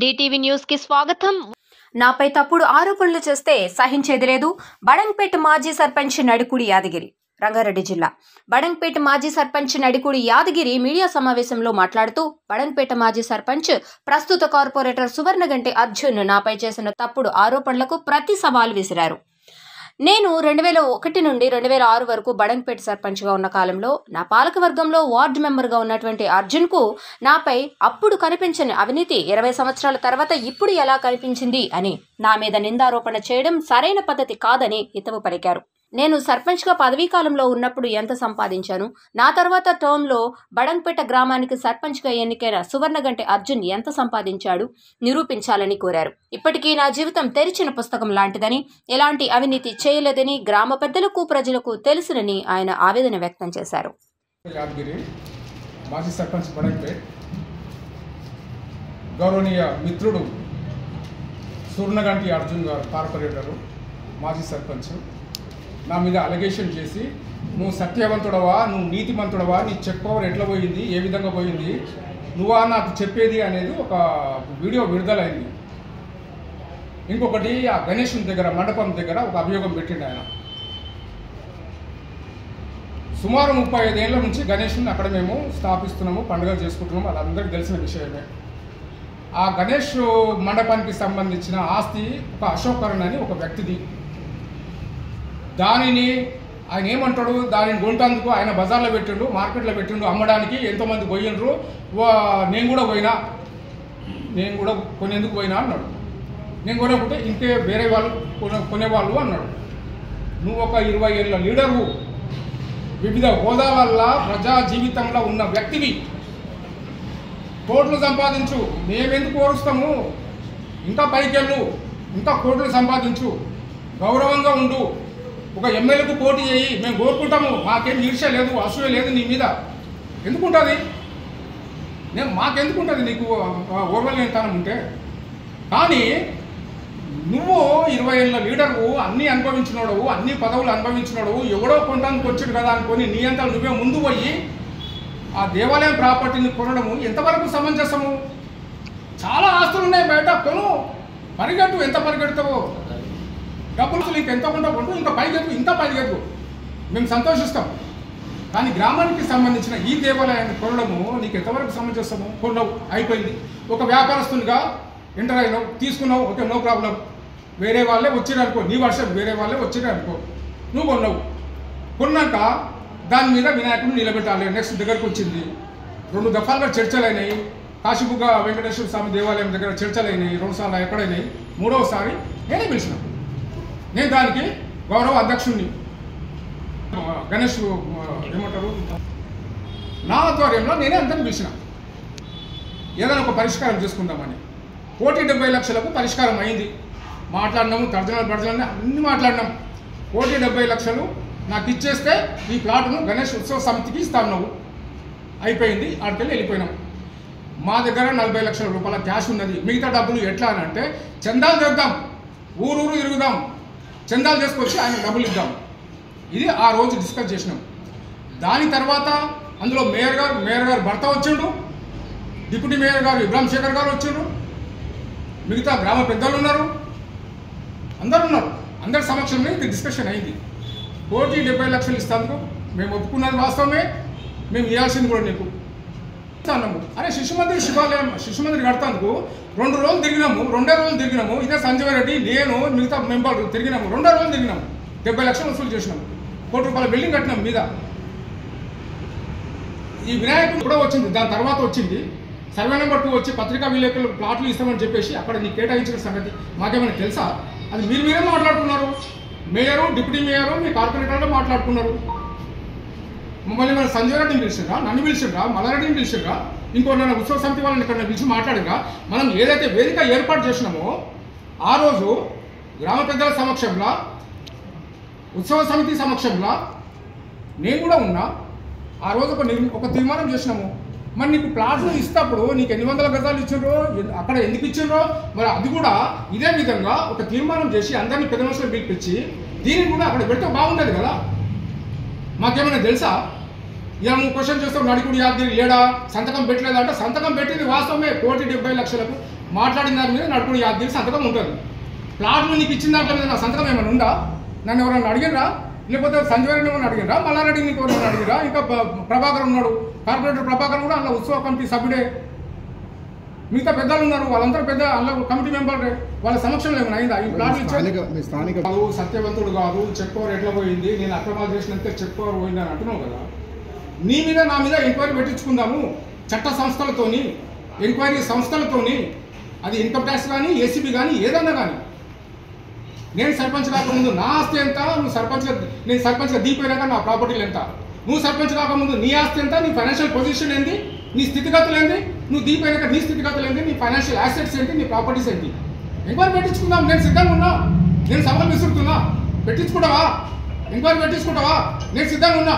DTV news కి స్వాగతం. నాపై తప్పుడు ఆరోపణలు చేస్తే సహించేది లేదు. బడంగ్పేట మాజీ సర్పంచ్ నడికుడి యాదగిరి. రంగారెడ్డి జిల్లా బడంగ్పేట మాజీ సర్పంచ్ నడికుడి యాదగిరి మీడియా సమావేశంలో మాట్లాడుతూ బడంగ్పేట మాజీ సర్పంచ్ ప్రస్తుత కార్పొరేటర్ సువర్ణగంటి అర్జున్ నాపై చేసిన తప్పుడు ఆరోపణలకు ప్రతి సవాల్ విసిరారు. నేను 2001 నుండి 2006 వరకు బడంగ్పేట సర్పంచ్గా ఉన్న కాలంలో నా పాలకవర్గంలో వార్డు మెంబర్గా ఉన్నటువంటి అర్జున్కు నాపై అప్పుడు కనిపించని అవినీతి 20 సంవత్సరాల తర్వాత ఇప్పుడు ఎలా కనిపించింది అని నా మీద నిందారోపణ చేయడం సరైన పద్ధతి కాదని హితవు పలికారు. నేను సర్పంచ్గా పదవీకాలంలో ఉన్నప్పుడు ఎంత సంపాదించాను, నా తర్వాత టర్మ్లో బడంగ్పేట గ్రామానికి సర్పంచ్గా ఎన్నికైన సువర్ణగంటి అర్జున్ ఎంత సంపాదించాడు నిరూపించాలని కోరారు. ఇప్పటికీ నా జీవితం తెరిచిన పుస్తకం లాంటిదని, ఎలాంటి అవినీతి చేయలేదని గ్రామ పెద్దలకు ప్రజలకు తెలుసునని ఆయన ఆవేదన వ్యక్తం చేశారు. మాజీ సర్పంచ్ బడంగ్పేట గౌరవనీయ మిత్రుడు సువర్ణగంటి అర్జున్ గారు కార్పొరేటరు మాజీ సర్పంచ్ నా మీద అలిగేషన్ చేసి నువ్వు సత్యవంతుడవా, నువ్వు నీతిమంతుడవా, నీ చెక్ పవర్ ఎట్లా పోయింది, ఏ విధంగా పోయింది, నువ్వా నాకు చెప్పేది అనేది ఒక వీడియో విడుదలైంది. ఇంకొకటి ఆ గణేష్ దగ్గర మండపం దగ్గర ఒక అభియోగం పెట్టిండు ఆయన. సుమారు 35 ఏళ్ల నుంచి గణేష్ని అక్కడ మేము స్థాపిస్తున్నాము, పండుగలు చేసుకుంటున్నాము, అది అందరికీ తెలిసిన విషయమే. ఆ గణేష్ మండపానికి సంబంధించిన ఆస్తి ఒక అశోకరణ్ అని ఒక వ్యక్తిది. దానిని ఆయన ఏమంటాడు, దానిని కొంటందుకు ఆయన బజార్లో పెట్టిండు, మార్కెట్లో పెట్టిండు, అమ్మడానికి ఎంతోమంది పోయినరు, నేను కూడా కొనేందుకు పోయినా అన్నాడు. నేను కొనకుంటే ఇంకే వేరే వాళ్ళు కొనేవాళ్ళు అన్నాడు. నువ్వు ఒక 20 ఏళ్ళ లీడరు, వివిధ హోదాల ప్రజా జీవితంలో ఉన్న వ్యక్తివి, కోట్లు సంపాదించు, మేమెందుకు కోరుస్తాము, ఇంకా పైకెళ్ళు, ఇంకా కోట్లు సంపాదించు, గౌరవంగా ఉండు, ఒక ఎమ్మెల్యేకు పోటీ చేయి, మేము కోరుకుంటాము, మాకేం ఈర్ష్య లేదు, అసూయ లేదు నీ మీద. ఎందుకుంటుంది? మాకెందుకుంటుంది నీకు ఓర్వలేనితనం ఉంటే? కానీ నువ్వు 20 ఏళ్ళ లీడరు, అన్నీ అనుభవించినోడు, అన్ని పదవులు అనుభవించినోడు, ఎవడో కొనడానికి వచ్చాడు కదా అనుకొని నీ అంతా నువ్వే ముందు పోయి ఆ దేవాలయం ప్రాపర్టీని కొనడము ఎంతవరకు సమంజసము? చాలా ఆస్తులు ఉన్నాయి బయట, కొను, పరిగెట్టు, ఎంత పరిగెడతావో, డబ్బులు నీకు ఎంత కొంటూ ఇంకా పైకెత్తు, మేము సంతోషిస్తాం. కానీ గ్రామానికి సంబంధించిన ఈ దేవాలయాన్ని కొనడము నీకు ఎంతవరకు సమంజసము? కొనవు, అయిపోయింది. ఒక వ్యాపారస్తునిగా ఎంటర్ అయినావు, తీసుకున్నావు, ఓకే, నో ప్రాబ్లం. వేరే వాళ్ళే వచ్చారనుకో, నీ వర్షం వేరే వాళ్ళే వచ్చారనుకో, నువ్వు కొన్నావు. కొన్నాక దాని మీద వినాయకుడిని నిలబెట్టాలి. నెక్స్ట్ దగ్గరకు వచ్చింది, 2 దఫాలుగా చర్చలు అయినాయి. కాశీబుగ్గ వెంకటేశ్వర స్వామి దేవాలయం దగ్గర చర్చలు అయినాయి, 2 సార్లు ఎక్కడైనాయి. 3వ సారి నేనే పిలిచిన. నేను దానికి గౌరవ అధ్యక్షుడిని, గణేష్ ఏమంటారు, నా ఆధ్వర్యంలో నేనే అందరిని పిలిచిన, ఏదైనా ఒక పరిష్కారం చేసుకుందామని. 1,70 లక్షలకు పరిష్కారం అయింది. మాట్లాడినాము, తర్జనలు అన్నీ మాట్లాడినాం. 1,70 లక్షలు నాకు ఇచ్చేస్తే ఈ ప్లాట్ను గణేష్ ఉత్సవ సమితికి ఇస్తాను. అయిపోయింది, ఆడికెళ్ళి వెళ్ళిపోయినాం. మా దగ్గర 40 లక్షల రూపాయల క్యాష్ ఉన్నది. మిగతా డబ్బులు ఎట్లా అని అంటే, చందాలు చేద్దాం, ఊరు తిరుగుదాం, చందాలు చేసుకొచ్చి ఆయన డబ్బులు ఇద్దాం. ఇది ఆ రోజు డిస్కస్ చేసినాం. దాని తర్వాత అందులో మేయర్ గారు భర్త వచ్చిండు, డిప్యూటీ మేయర్ గారు ఇబ్రాహిం శేఖర్ గారు వచ్చిండ్రు, మిగతా గ్రామ పెద్దలు ఉన్నారు, అందరు ఉన్నారు. అందరి సమక్షంలో ఇది డిస్కషన్ అయింది. 1,70 లక్షలు ఇస్తాను, మేము ఒప్పుకున్నది వాస్తవమే, మేము ఇవ్వాల్సింది కూడా నీకు అన్నాము. అరే శిశుమందిరి కడతాందుకు 2 రోజులు తిరిగినాము, 2 రోజులు తిరిగినాము. ఇదే సంజయ్ రెడ్డి, నేను, మిగతా మెంబర్లు తిరిగినాము, 2 రోజులు తిరిగినాము. 70 లక్షలు వసూలు చేసినాము. ₹1 కోటి బిల్డింగ్ కట్టినాం మీద. ఈ వినాయకుడు కూడా వచ్చింది, దాని తర్వాత వచ్చింది సర్వే నెంబర్ 2 వచ్చి పత్రికా విలేకరులకు ప్లాట్లు ఇస్తామని చెప్పేసి అక్కడ నీకు కేటాయించిన సంగతి మాకేమైనా తెలుసా? అది మీరే మాట్లాడుకున్నారు. మేయరు, డిప్యూటీ మేయరు, మీ కార్పొరేటర్లో మాట్లాడుకున్నారు. మమ్మల్ని మన సంజయ్ రెడ్డిని పిలిచిరా, నన్ను పిలిచిరా, మల్లారెడ్డిని పిలిచిరా, ఇంకొన్న ఉత్సవ సమితి వాళ్ళని ఇక్కడ పిలిచి మాట్లాడిరా. మనం ఏదైతే వేదిక ఏర్పాటు చేసినామో ఆ రోజు గ్రామ పెద్దల సమక్షంలో, ఉత్సవ సమితి సమక్షంలో నేను కూడా ఉన్నా. ఆ రోజు ఒక తీర్మానం చేసినాము. మరి నీకు ప్లాట్లు ఇస్తప్పుడు నీకు ఎన్ని వందల గజాలు ఇచ్చిండ్రో, అక్కడ ఎందుకు ఇచ్చిండ్రో, మరి అది కూడా ఇదే విధంగా ఒక తీర్మానం చేసి అందరినీ పెద్ద మనుషులు పిలిపించి దీనిని కూడా అక్కడ పెడితే బాగుండేది కదా. మాకేమైనా తెలుసా? ఇలా నువ్వు క్వశ్చన్ చేస్తావు, నడికుడి యాదగిరి లేడా, సంతకం పెట్టలేదంటే సంతకం పెట్టింది వాస్తవమే. 1,70 లక్షలకు మాట్లాడిన దాని మీద నడుపుడు యాదగిరి సంతకం ఉంటుంది. ప్లాట్లు నీకు ఇచ్చిన దాంట్లో మీద నా సంతకం ఏమైనా ఉందా? నన్ను ఎవరైనా అడిగినరా? లేకపోతే సంజయ్ రెడ్డి ఏమైనా అడిగినరా? మల్లారెడ్డి నీకు ఎవరైనా అడిగిరా? ఇంకా ప్రభాకర్ ఉన్నాడు, కార్పొరేటర్ ప్రభాకర్ కూడా అందులో ఉత్సవ కమిటీ సభ్యుడే. మిగతా పెద్దలు ఉన్నారు, వాళ్ళందరూ పెద్ద అందులో కమిటీ మెంబర్లే. వాళ్ళ సమక్షంలో ఏమైనా అయిందా? ఈ ప్లాట్లు కాదు, సత్యవంతుడు కాదు, చెక్ పవర్ ఎట్లా పోయింది, నేను అక్రమాలు చేసినంతే చెక్ పవర్ పోయింది అని అంటున్నావు కదా. నీ మీద నా మీద ఎంక్వైరీ పెట్టించుకుందాము చట్ట సంస్థలతోని, ఎంక్వైరీ సంస్థలతోని. అది ఇన్కమ్ ట్యాక్స్ కానీ, ఏసీబీ కానీ, ఏదన్నా కానీ. నేను సర్పంచ్ కాకముందు నా ఆస్తి ఎంత, నేను సర్పంచ్గా దిగిపోయినాక నా ప్రాపర్టీలు ఎంత, నువ్వు సర్పంచ్ కాకముందు నీ ఆస్తి ఎంత, నీ ఫైనాన్షియల్ పొజిషన్ ఏంటి, నీ స్థితిగతులు ఏంటి, నువ్వు దిగిపోయినాక నీ స్థితిగతులు ఏంటి, నీ ఫైనాన్షియల్ యాసెట్స్ ఏంటి, నీ ప్రాపర్టీస్ ఏంటి, ఎంక్వైరీ పెట్టించుకుందాం. నేను సిద్ధంగా ఉన్నా, నేను సవాల్ విసురుతున్నా. పెట్టించుకుంటావా? ఎంక్వైరీ పెట్టించుకుంటావా? నేను సిద్ధంగా ఉన్నా.